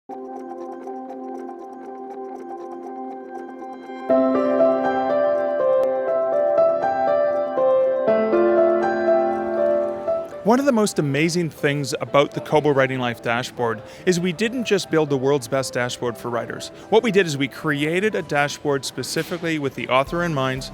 One of the most amazing things about the Kobo Writing Life dashboard is we didn't just build the world's best dashboard for writers. What we did is we created a dashboard specifically with the author in mind,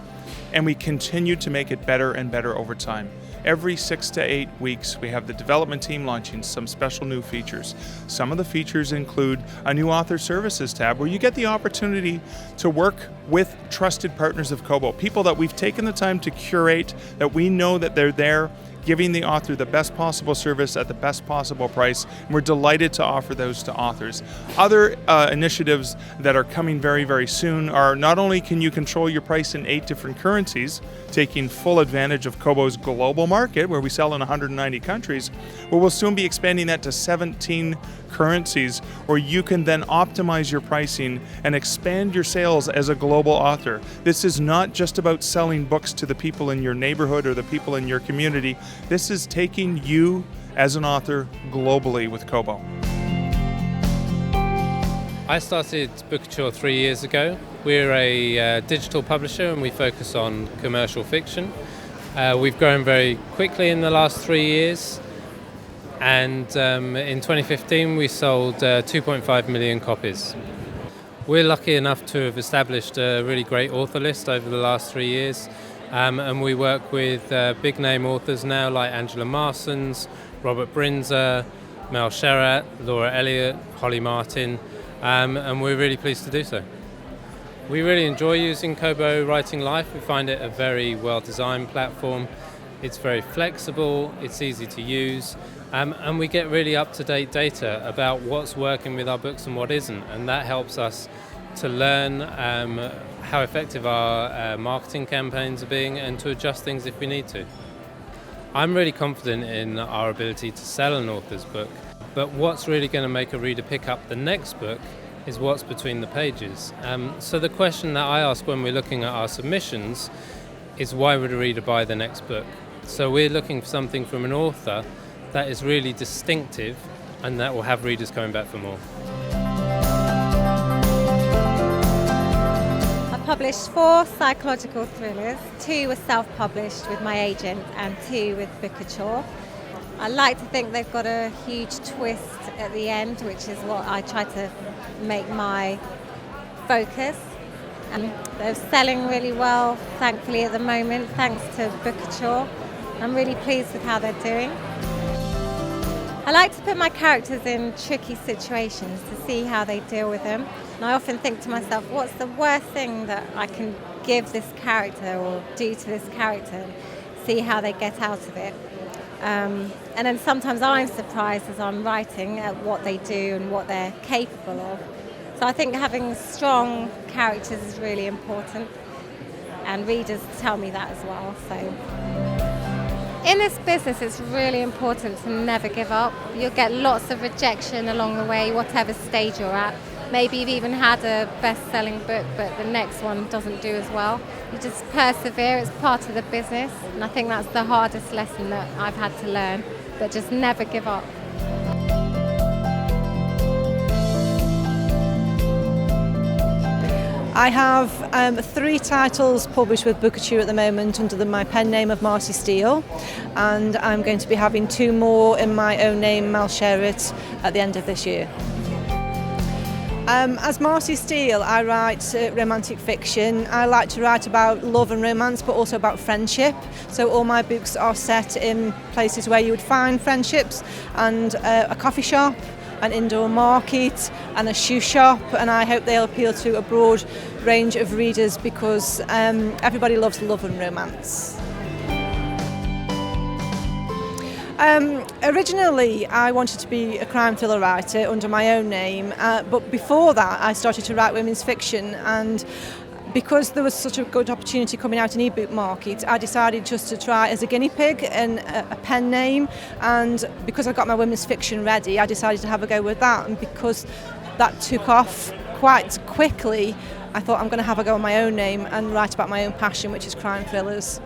and we continued to make it better and better over time. Every 6 to 8 weeks, we have the development team launching some special new features. Some of the features include a new author services tab where you get the opportunity to work with trusted partners of Kobo, people that we've taken the time to curate, that we know that they're there giving the author the best possible service at the best possible price, and we're delighted to offer those to authors. Other initiatives that are coming very, very soon are not only can you control your price in 8 different currencies, taking full advantage of Kobo's global market, where we sell in 190 countries, but we'll soon be expanding that to 17 currencies, where you can then optimize your pricing and expand your sales as a global author. This is not just about selling books to the people in your neighborhood or the people in your community. This is taking you as an author globally with Kobo. I started Bookouture 3 years ago. We're a digital publisher and we focus on commercial fiction. We've grown very quickly in the last 3 years, and in 2015 we sold 2.5 million copies. We're lucky enough to have established a really great author list over the last 3 years, and we work with big name authors now like Angela Marsons, Robert Brinzer, Mel Sherratt, Laura Elliott, Holly Martin, and we're really pleased to do so. We really enjoy using Kobo Writing Life. We find it a very well-designed platform. It's very flexible, it's easy to use, and we get really up-to-date data about what's working with our books and what isn't, and that helps us to learn how effective our marketing campaigns are being and to adjust things if we need to. I'm really confident in our ability to sell an author's book, but what's really going to make a reader pick up the next book is what's between the pages. So the question that I ask when we're looking at our submissions is, why would a reader buy the next book? So we're looking for something from an author that is really distinctive and that will have readers coming back for more. I published 4 psychological thrillers. 2 were self-published with my agent and 2 with Bookouture. I like to think they've got a huge twist at the end, which is what I try to make my focus. And they're selling really well, thankfully, at the moment, thanks to Bookouture. I'm really pleased with how they're doing. I like to put my characters in tricky situations to see how they deal with them. And I often think to myself, what's the worst thing that I can give this character or do to this character, and see how they get out of it. And then sometimes I'm surprised as I'm writing at what they do and what they're capable of. So I think having strong characters is really important, and readers tell me that as well. So in this business, it's really important to never give up. You'll get lots of rejection along the way, whatever stage you're at. Maybe you've even had a best-selling book, but the next one doesn't do as well. You just persevere, it's part of the business, and I think that's the hardest lesson that I've had to learn, but just never give up. I have 3 titles published with Bookouture at the moment under my pen name of Marcy Steele, and I'm going to be having 2 more in my own name, Mel Sherratt, at the end of this year. As Marcy Steele, I write romantic fiction. I like to write about love and romance, but also about friendship. So all my books are set in places where you would find friendships, and a coffee shop, an indoor market, and a shoe shop. And I hope they'll appeal to a broad range of readers, because everybody loves love and romance. Originally, I wanted to be a crime thriller writer under my own name, but before that I started to write women's fiction, and because there was such a good opportunity coming out in e-book market, I decided just to try as a guinea pig and a pen name, and because I got my women's fiction ready, I decided to have a go with that, and because that took off quite quickly, I thought I'm going to have a go on my own name and write about my own passion, which is crime thrillers.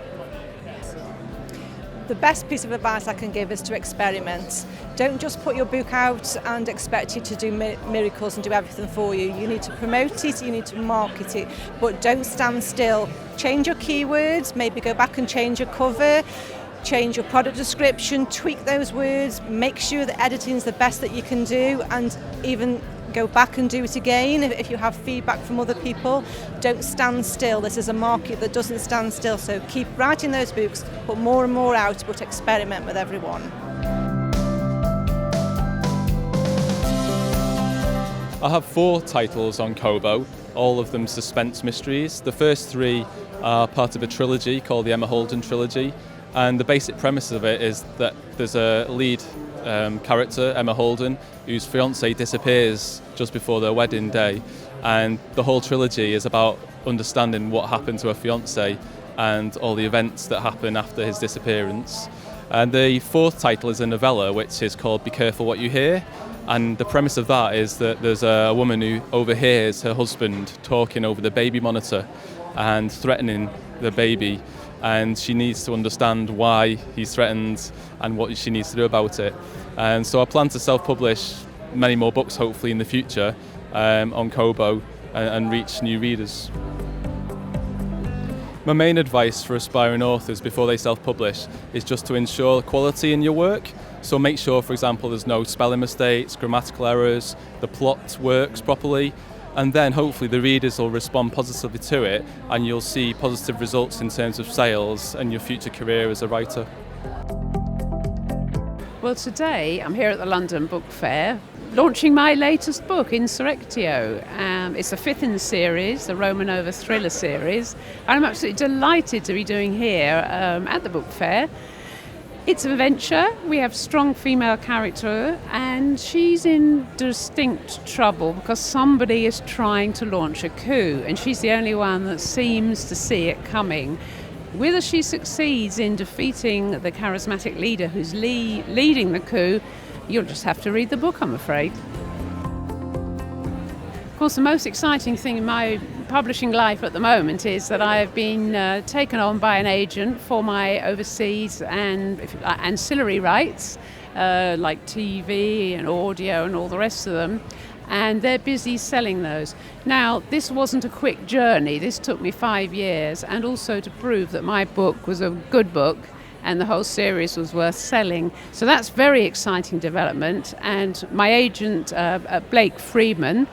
The best piece of advice I can give is to experiment. Don't just put your book out and expect it to do miracles and do everything for you. You need to promote it, you need to market it, but don't stand still. Change your keywords, maybe go back and change your cover, change your product description, tweak those words, make sure that editing is the best that you can do, and even go back and do it again if you have feedback from other people. Don't stand still. This is a market that doesn't stand still, so keep writing those books, put more and more out, but experiment with everyone. I have 4 titles on Kobo, all of them suspense mysteries. The first 3 are part of a trilogy called the Emma Holden Trilogy, and the basic premise of it is that there's a lead character, Emma Holden, whose fiancé disappears just before their wedding day, and the whole trilogy is about understanding what happened to her fiancé and all the events that happen after his disappearance. And the 4th title is a novella which is called Be Careful What You Hear, and the premise of that is that there's a woman who overhears her husband talking over the baby monitor and threatening the baby, and she needs to understand why he's threatened and what she needs to do about it. And so I plan to self-publish many more books hopefully in the future on Kobo and reach new readers. My main advice for aspiring authors before they self-publish is just to ensure quality in your work. So make sure, for example, there's no spelling mistakes, grammatical errors, the plot works properly, and then hopefully the readers will respond positively to it and you'll see positive results in terms of sales and your future career as a writer. Well, today I'm here at the London Book Fair launching my latest book, Insurrectio. It's the 5th in the series, the Romanova thriller series. I'm absolutely delighted to be doing here at the book fair. It's an adventure. We have a strong female character and she's in distinct trouble because somebody is trying to launch a coup and she's the only one that seems to see it coming. Whether she succeeds in defeating the charismatic leader who's leading the coup, you'll just have to read the book, I'm afraid. Of course, the most exciting thing in my publishing life at the moment is that I've been taken on by an agent for my overseas and ancillary rights, like TV and audio and all the rest of them, and they're busy selling those. Now, this wasn't a quick journey. This took me 5 years, and also to prove that my book was a good book and the whole series was worth selling. So that's very exciting development, and my agent, Blake Freeman,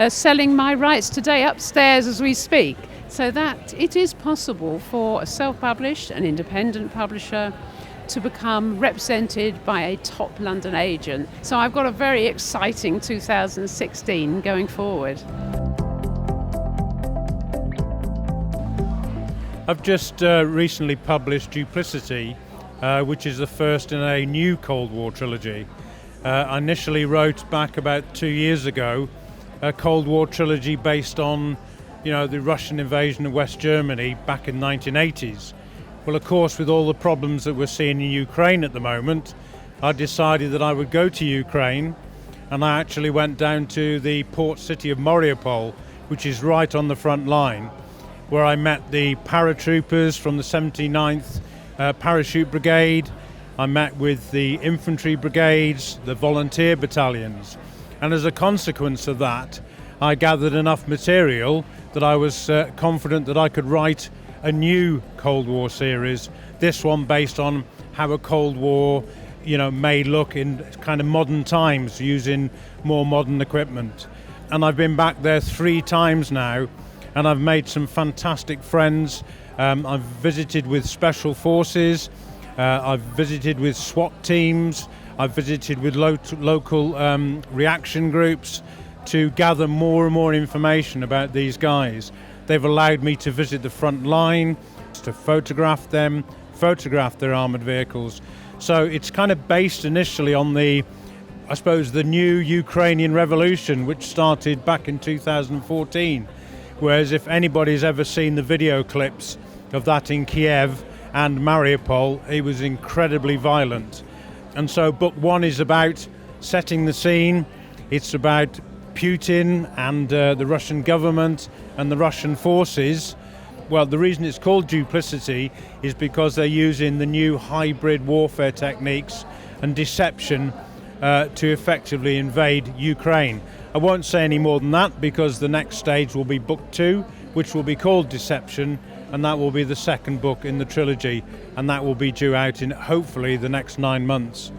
selling my rights today upstairs as we speak. So that it is possible for a self-published and independent publisher to become represented by a top London agent. So I've got a very exciting 2016 going forward. I've just recently published Duplicity, which is the first in a new Cold War trilogy. I initially wrote back about 2 years ago a Cold War trilogy based on, the Russian invasion of West Germany back in the 1980s. Well, of course, with all the problems that we're seeing in Ukraine at the moment, I decided that I would go to Ukraine, and I actually went down to the port city of Mariupol, which is right on the front line, where I met the paratroopers from the 79th Parachute Brigade. I met with the infantry brigades, the volunteer battalions, and as a consequence of that, I gathered enough material that I was confident that I could write a new Cold War series, this one based on how a Cold War, may look in kind of modern times using more modern equipment. And I've been back there 3 times now, and I've made some fantastic friends. I've visited with special forces, I've visited with SWAT teams, I've visited with local reaction groups to gather more and more information about these guys. They've allowed me to visit the front line, to photograph them, photograph their armoured vehicles. So it's kind of based initially on the new Ukrainian revolution, which started back in 2014. Whereas if anybody's ever seen the video clips of that in Kiev and Mariupol, it was incredibly violent. And so book 1 is about setting the scene. It's about Putin and the Russian government and the Russian forces well, the reason it's called duplicity is because they're using the new hybrid warfare techniques and deception to effectively invade Ukraine. I won't say any more than that because the next stage will be book 2, which will be called Deception, and that will be the second book in the trilogy, and that will be due out in hopefully the next 9 months.